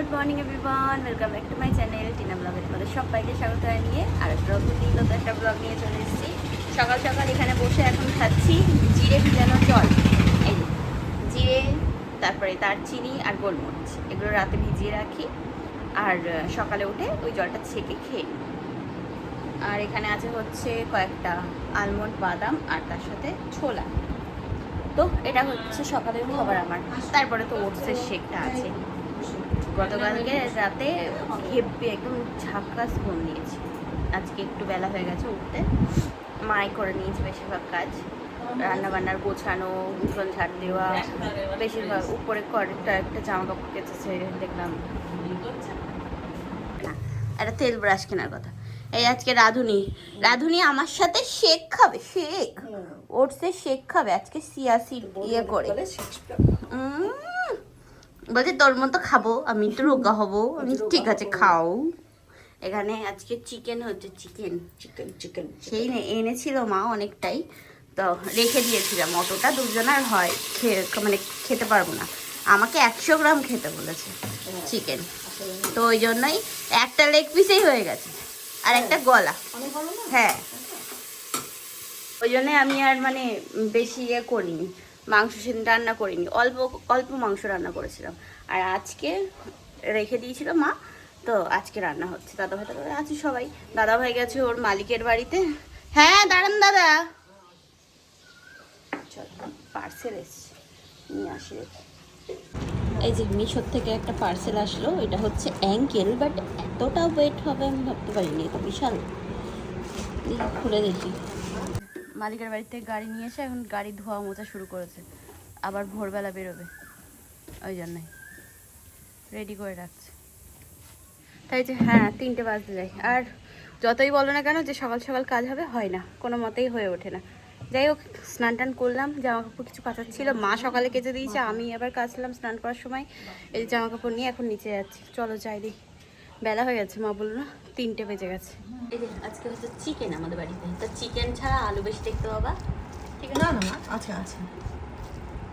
Good morning everyone, welcome back to my channel Tina ব্লগে। তোমাদের সবাইকে স্বাগত জানিয়ে আর একটা নতুন একটা ব্লগ নিয়ে চলে এসেছি। সকাল সকাল এখানে বসে এখন খাচ্ছি জিরে ভিজানো জল। এই জিরে, তারপরে দারচিনি আর গোলমরিচ, এগুলো রাতে ভিজিয়ে রাখি আর সকালে উঠে ওই জলটা ছেঁকে খেয়ে নিই। আর এখানে আছে হচ্ছে কয়েকটা আলমন্ড, বাদাম আর তার সাথে ছোলা। তো এটা হচ্ছে সকালের খাবার আমার। তারপরে তো ওটসের শেকটা আছে। গতকালকে রাতে হেব্বি একদম ঝাক্কাস ঘুম দিয়েছি। আজকে একটু বেলা হয়ে গেছে উঠতে। মাই করে নিয়েছে বেশিরভাগ কাজ, রান্না বান্নার গোছানো, উঠোন ঝাড় দেওয়া, বেশিরভাগ উপরে কয়েকটা একটা জামা কাপড় কেচেছে দেখলাম। না, একটা তেল ব্রাশ কেনার কথা। এই আজকে রাধুনি আমার সাথে শেক খাবে, শেক ওটসের শেক খাবে আজকে, সিয়া সিড ইয়ে করে। বলছে তোর মতো খাবো, আমি একটু রোগা হবো। আমি ঠিক আছে খাও। এখানে আজকে চিকেন হচ্ছে, চিকেন চিকেন চিকেন সেই এনেছিল মা অনেকটাই, তো রেখে দিয়েছিলাম। অতটা দুজনের হয়, মানে খেতে পারবো না। আমাকে 100 গ্রাম খেতে বলেছে চিকেন, তো ওই জন্যই একটা লেগ পিসেই হয়ে গেছে আর একটা গলা। হ্যাঁ, ওই জন্যে আমি আর মানে বেশি ইয়ে করিনি, মাংস সেদিন রান্না করিনি, অল্প অল্প মাংস রান্না করেছিলাম। আর আজকে রেখে দিয়েছিল মা, তো আজকে রান্না হচ্ছে। দাদাভাই দাদাভাই আছে সবাই। দাদাভাই গেছে ওর মালিকের বাড়িতে। হ্যাঁ দাঁড়ান দাদা, চল পার্সেল এসছে, নিয়ে আসি রেখে। এই যে মিশোর থেকে একটা পার্সেল আসলো, এটা হচ্ছে অ্যাঙ্কেল, বাট এতটা ওয়েট হবে আমি ভাবতে পারিনি, এটা বিশাল। খুলে দেখি। মালিকের বাড়িতে গাড়ি নিয়ে এসে এখন গাড়ি ধোয়া মোছা শুরু করেছে, আবার ভোরবেলা বেরোবে, ওই জন্যই রেডি করে রাখছে। তাই যে হ্যাঁ 3টে বাজতে যায়। আর যতই বলো না কেন যে সকাল সকাল কাজ হবে, হয় না, কোনো মতেই হয়ে ওঠে না। যাই হোক, স্নান টান করলাম, জামা কাপড় কিছু কাচার ছিল, মা সকালে কেচে দিয়েছে, আমি আবার কাচলাম স্নান করার সময়। এই জামা কাপড় নিয়ে এখন নিচে যাচ্ছি। চলো যাই দিই, বেলা হয়ে গেছে, মা বললো না 3টে বেজে গেছে। এই যে আজকে হচ্ছে চিকেন আমাদের বাড়িতে, তা চিকেন ছাড়া আলু বেশি দেখতে পাবা, ঠিক আছে? না আছে আছে,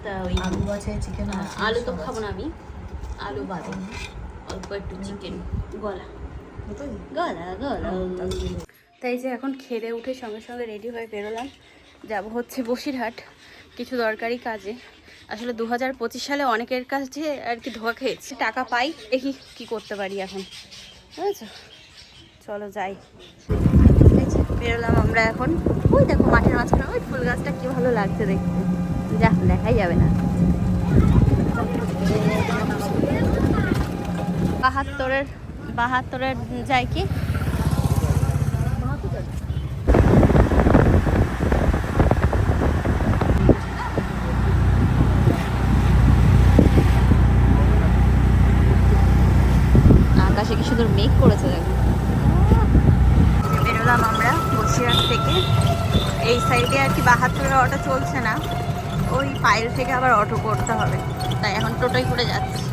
তা ওই আলু আছে, চিকেন আছে। আলু তো খাবো না আমি, আলু বাদে অল্প একটু চিকেন, গলা গলা গলা। তাই যে এখন খেয়ে উঠে সঙ্গে সঙ্গে রেডি হয়ে বেরোলাম, যাব হচ্ছে বসিরহাট কিছু দরকারি কাজে। আসলে 2025 সালে অনেকের কাছে আর কি ধোয়া খেয়েছি, টাকা পাই, দেখি কি করতে পারি এখন, বুঝেছো? চলো যাই। বেরোলাম আমরা এখন। ওই দেখো মাঠের মাঝখানে ওই ফুল গাছটা কি ভালো লাগছে দেখতে, যা দেখাই যাবে না। 72-এর যায় কি আকাশে কি সুন্দর মেঘ করেছে দেখো। বেরোলাম আমরা বসিরহাট থেকে। এই সাইডে আর কি 72-এর অটো চলছে না, ওই পাইল থেকে আবার অটো করতে হবে, তাই এখন টোটোই করে যাচ্ছি।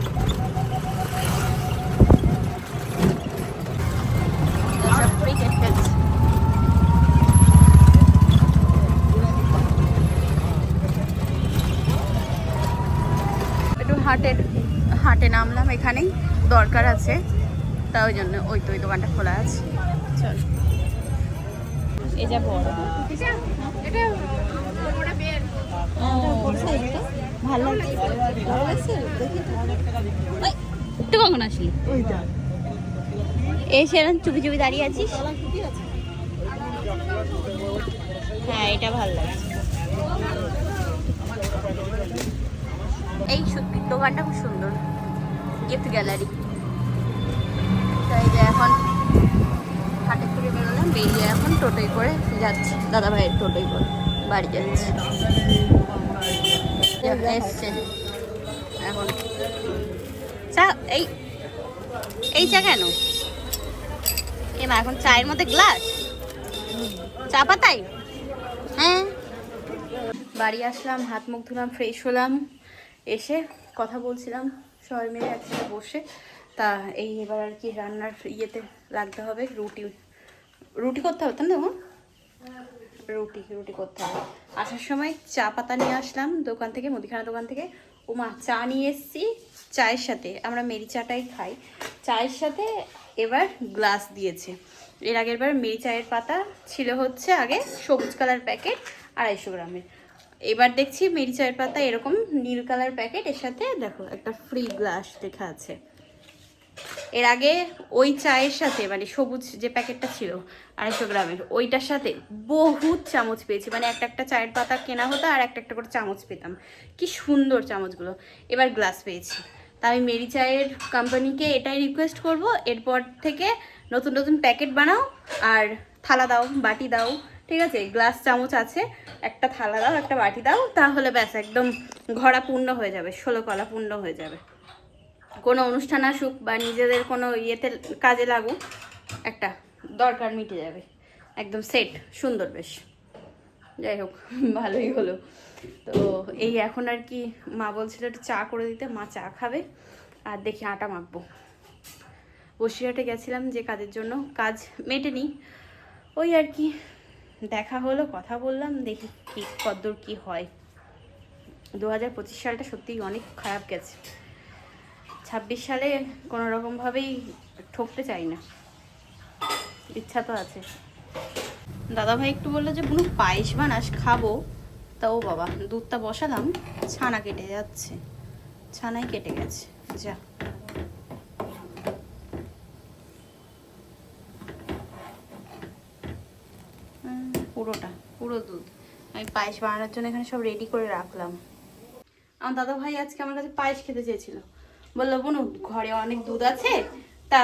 ক্রিকেট খেলছে। একটু হাটে নামলাম, এখানেই দরকার আছে, তা ওই জন্য ওই তো ওই দোকানটা খোলা আছে। চল, এই যা বড় ভালো লাগছে। তুই কখন আসলি? এসে চুপি চুপি দাঁড়িয়ে আছিস। হ্যাঁ এটা ভালো লাগছে, এই সত্যি দোকানটা খুব সুন্দর, গিফট গ্যালারি। তাই যে এখন হাটের থেকে বেরোলাম, বেরিয়ে এখন টোটোই করে যাচ্ছি, দাদা ভাইয়ের টোটোই করে বাড়ি যাচ্ছি। এসছে এখন চা, এই চা কেন মা এখন চায়ের মধ্যে গ্লাস চা পাতাই? হ্যাঁ। বাড়ি আসলাম, হাত মুখ ধুলাম, ফ্রেশ হলাম, এসে কথা বলছিলাম সবাই মিলে একসাথে বসে। তা এই এবার আর কি রান্নার ইয়েতে লাগতে হবে, রুটি করতে হবে, তাই না? রুটি করতে হবে। আসার সময় চা পাতা নিয়ে আসলাম দোকান থেকে, মুদিখানা দোকান থেকে। ও মা চা নিয়ে এসছি, চায়ের সাথে, আমরা মেরি চাটাই খাই, চায়ের সাথে এবার গ্লাস দিয়েছে। এর আগের বার মেরি চায়ের পাতা ছিল হচ্ছে আগে সবুজ কালার প্যাকেট 250 গ্রামের, এবার দেখছি মেরি চায়ের পাতা এরকম নীল কালার প্যাকেট, এর সাথে দেখো একটা ফ্রি গ্লাস লেখা আছে। এর আগে ওই চায়ের সাথে মানে সবুজ যে প্যাকেটটা ছিল 250 গ্রামের, ওইটার সাথে বহুত চামচ পেয়েছি, মানে একটা একটা চায়ের পাতা কেনা হতো আর একটা একটা করে চামচ পেতাম, কি সুন্দর চামচগুলো। এবার গ্লাস পেয়েছি, তা আমি মেরি চায়ের কোম্পানিকে এটাই রিকোয়েস্ট করব, এরপর থেকে নতুন নতুন প্যাকেট বানাও আর থালা দাও, বাটি দাও, ঠিক আছে? গ্লাস চামচ আছে, একটা থালা দাও, একটা বাটি দাও, তাহলে ব্যাস একদম ঘরা পূর্ণ হয়ে যাবে, 16 কলা পূর্ণ হয়ে যাবে। কোনো অনুষ্ঠান আসুক বা নিজেদের কোনো ইয়েতে কাজে লাগুক, একটা দরকার মিটে যাবে, একদম সেট, সুন্দর বেশ। যাই হোক, ভালোই হলো। তো এই এখন আর কি মা বলছিল একটু চা করে দিতে, মা চা খাবে, আর দেখি আটা মাখবো। বসিরহাটে গেছিলাম যে কাজের জন্য, কাজ মেটেনি, ওই আর কি দেখা হলো, কথা বললাম, দেখি কি কদ্দূর কি হয়। 2025 সালটা সত্যিই অনেক খারাপ গেছে, 26 সালে কোনো রকমভাবেই ঠকতে চাই না, ইচ্ছা তো আছে। দাদাভাই একটু বললো যে বুনু পায়েস বানাস, খাবো। তাও বাবা, দুধটা বসালাম, ছানা কেটে যাচ্ছে, ছানাই কেটে গেছে, যা। পুরোটা, পুরো দুধ আমি পায়েস বানানোর জন্য এখানে সব রেডি করে রাখলাম। আমার দাদাভাই আজকে আমার কাছে পায়েস খেতে চেয়েছিল, বললো বুনু ঘরে অনেক দুধ আছে, তা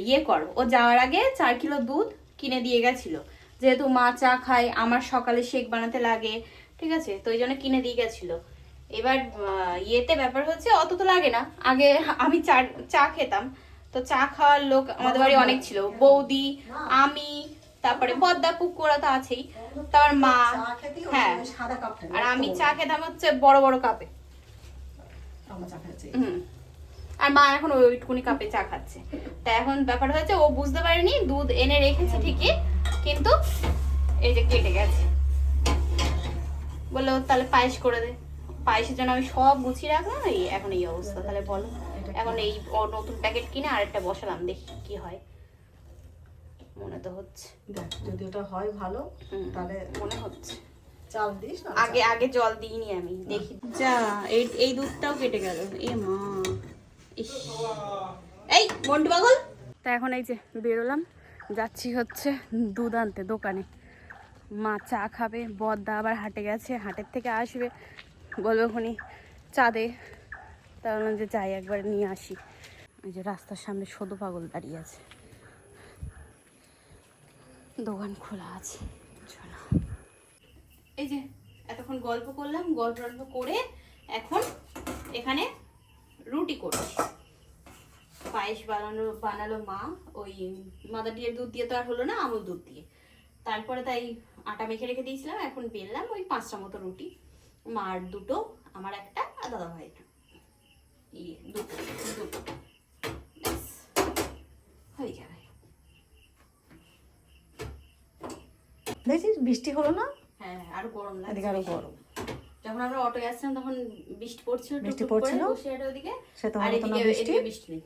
ইয়ে কর। ও যাওয়ার আগে 4 কিলো দুধ কিনে দিয়ে গেছিলো, যেহেতু মা চা খায়, আমার সকালে শেক বানাতে লাগে, ঠিক আছে? তো ওই জন্য কিনে দিয়ে গেছিলো। এবার ইয়েতে ব্যাপার হচ্ছে অত তো লাগে না, আগে আমি চা খেতাম, তো চা খাওয়ার লোক আমাদের বাড়ি অনেক ছিল, বৌদি, আমি, তারপরে বদ্দা পুকুরা তো আছেই, তারপর মা, হ্যাঁ, আর আমি চা খেতাম হচ্ছে বড় বড় কাপে। আর মা এখন ওইটুকুনি কাপে চা খাচ্ছে। তা এখন ব্যাপার হয়েছে ও বুঝতে পারেনি, দুধ এনে রেখেছে ঠিকই, কিন্তু এই যে কেটে গেছে। বললো তাহলে পায়েস করে দে, পায়েসের জন্য আমি সব গুছিয়ে রাখলাম, এই এখন এই অবস্থা। তাহলে বলো, এখন এই নতুন প্যাকেট কিনে আরেকটা বসালাম, দেখি কি হয়, মনে তো হচ্ছে। যদি ওটা হয় ভালো, তাহলে মনে হচ্ছে চাল দিস না, আগে জল দিইনি আমি, দেখি। যা, এই দুধটাও কেটে গেল, এ মা, ইস, এই মন্টু পাগল। তা এখন এই যে বেরোলাম, যাচ্ছি হচ্ছে দুধ আনতে দোকানে। মা চা খাবে, বদ্দা আবার হাটে গেছে, হাটের থেকে আসবে, বলবে ওখানে চা দে, তা বললাম যে যাই একবার নিয়ে আসি। ওই যে রাস্তার সামনে সদু পাগল দাঁড়িয়ে আছে, দোকান খোলা আছে। চলো, এই যে এতক্ষণ গল্প করলাম, গল্প করে এখন এখানে রুটি করছি। পায়েস বানালো মা, ওই মাদার ডিয়ের দুধ দিয়ে তো আর হলো না, আমুল দুধ দিয়ে। তারপরে তাই আটা মেখে রেখে দিয়েছিলাম, এখন বেললাম ওই 5টা মতো রুটি, মার 2টো, আমার একটা, আর দাদা ভাই দুটো হয়ে যাবে। দেখছিস বৃষ্টি হলো না? হ্যাঁ, আরো গরম লাগছে, এদিকে আরো গরম। যখন আমরা অটো আসছিলাম তখন বৃষ্টি পড়ছিল, বসিরহাটের ওদিকে, আর এদিকে বৃষ্টি নেই।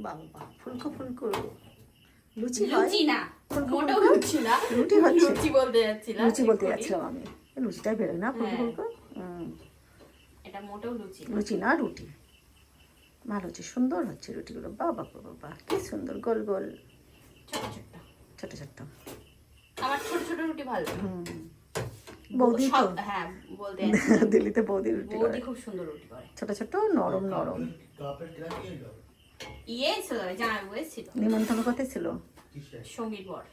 বাবা, ফুলকো ফুলকো লুচি, লুচি না, মোটেও লুচি না, রুটি হচ্ছে, লুচি বলতে যাচ্ছিলাম, লুচি বলতে যাচ্ছিলাম আমি, লুচিটাই বেরোয় না, ফুলকো ফুলকো। এটা মোটেও লুচি, লুচি না রুটি, ভালো হচ্ছে, সুন্দর হচ্ছে রুটিগুলো, বাবা বাবা কি সুন্দর, গোল গোল, ছোট ছোট ছোট ছোট। আমার ছোট ছোট রুটি ভালো। বৌদি তো, হ্যাঁ বলতে দিল্লিতে বৌদি রুটি করে, বৌদি খুব সুন্দর রুটি করে, ছোট ছোট, নরম নরম। ইয়ে ছিল, জামাই ছিল, নিমন্ত্রণ কোথায় ছিল? সঙ্গীর বর,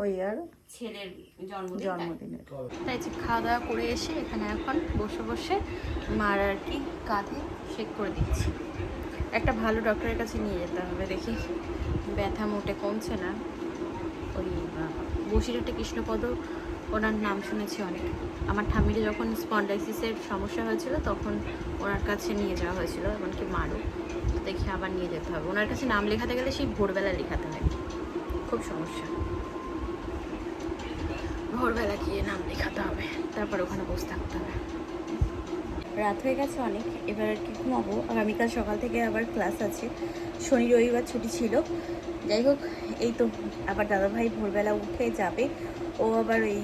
ওই আর ছেলের জন্মদিনের। তাই যে খাওয়া দাওয়া করে এসে এখানে এখন বসে বসে মার আর কি কাঁধে শেক করে দিচ্ছি। একটা ভালো ডক্টরের কাছে নিয়ে যেতে হবে, দেখি ব্যথা মোটে কমছে না। ওই বসিরহাটে কৃষ্ণপদ, ওনার নাম শুনেছি অনেক। আমার ঠাম্মির যখন স্পন্ডাইসিসের সমস্যা হয়েছিল তখন ওনার কাছে নিয়ে যাওয়া হয়েছিল, এমনকি মারও। দেখি আবার নিয়ে যেতে হবে, ওনার কাছে নাম লেখাতে গেলে সেই ভোরবেলা লেখাতে হয়, খুব সমস্যা। ভোরবেলা গিয়ে নাম লেখাতে হবে, তারপর ওখানে বসে থাকতে হবে। রাত হয়ে গেছে অনেক, এবার আর কি ঘুমাবো। আগামীকাল সকাল থেকে আবার ক্লাস আছে, শনি রবিবার ছুটি ছিল। যাই হোক, এই তো আবার দাদাভাই ভোরবেলা উঠে যাবে। ও আবার ওই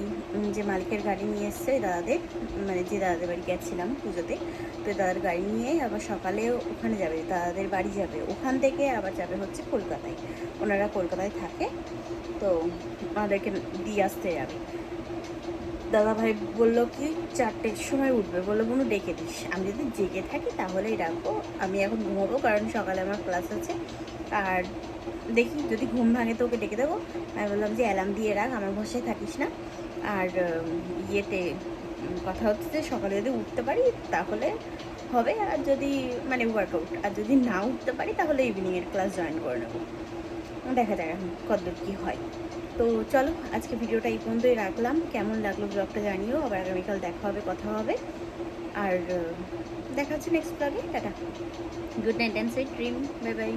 যে মালিকের গাড়ি নিয়ে এসছে দাদাদের, মানে যে দাদাদের বাড়ি গেছিলাম পুজোতে, তো দাদার গাড়ি নিয়ে আবার সকালে ওখানে যাবে, দাদাদের বাড়ি যাবে। ওখান থেকে আবার যাবে হচ্ছে কলকাতায়, ওনারা কলকাতায় থাকে, তো ওনাদেরকে দিয়ে আসতে যাবে। দাদাভাই বললো কি 4টের সময় উঠবে, বললো বোনু ডেকে দিস। আমি যদি জেগে থাকি তাহলেই ডাকবো, আমি এখন ঘুমাবো কারণ সকালে আমার ক্লাস আছে। আর দেখি যদি ঘুম ভাঙে তো ওকে ডেকে দেবো। আমি বললাম যে অ্যালার্ম দিয়ে রাখ, আমার ভরসায় থাকিস না। আর ইয়েতে কথা হচ্ছে যে সকালে যদি উঠতে পারি তাহলে হবে, আর যদি মানে ওয়ার্কআউট, আর যদি না উঠতে পারি তাহলে ইভিনিংয়ের ক্লাস জয়েন করে নেবো। দেখা যাক এখন কতদূর কী হয়। তো চলো আজকে ভিডিওটা এই পর্যন্তই রাখলাম। কেমন লাগলো ব্লগটা জানিও। আবার আগামীকাল দেখা হবে, কথা হবে। আর দেখা হচ্ছে নেক্সট ব্লগে। Tata, good night and sweet dream, bye bye.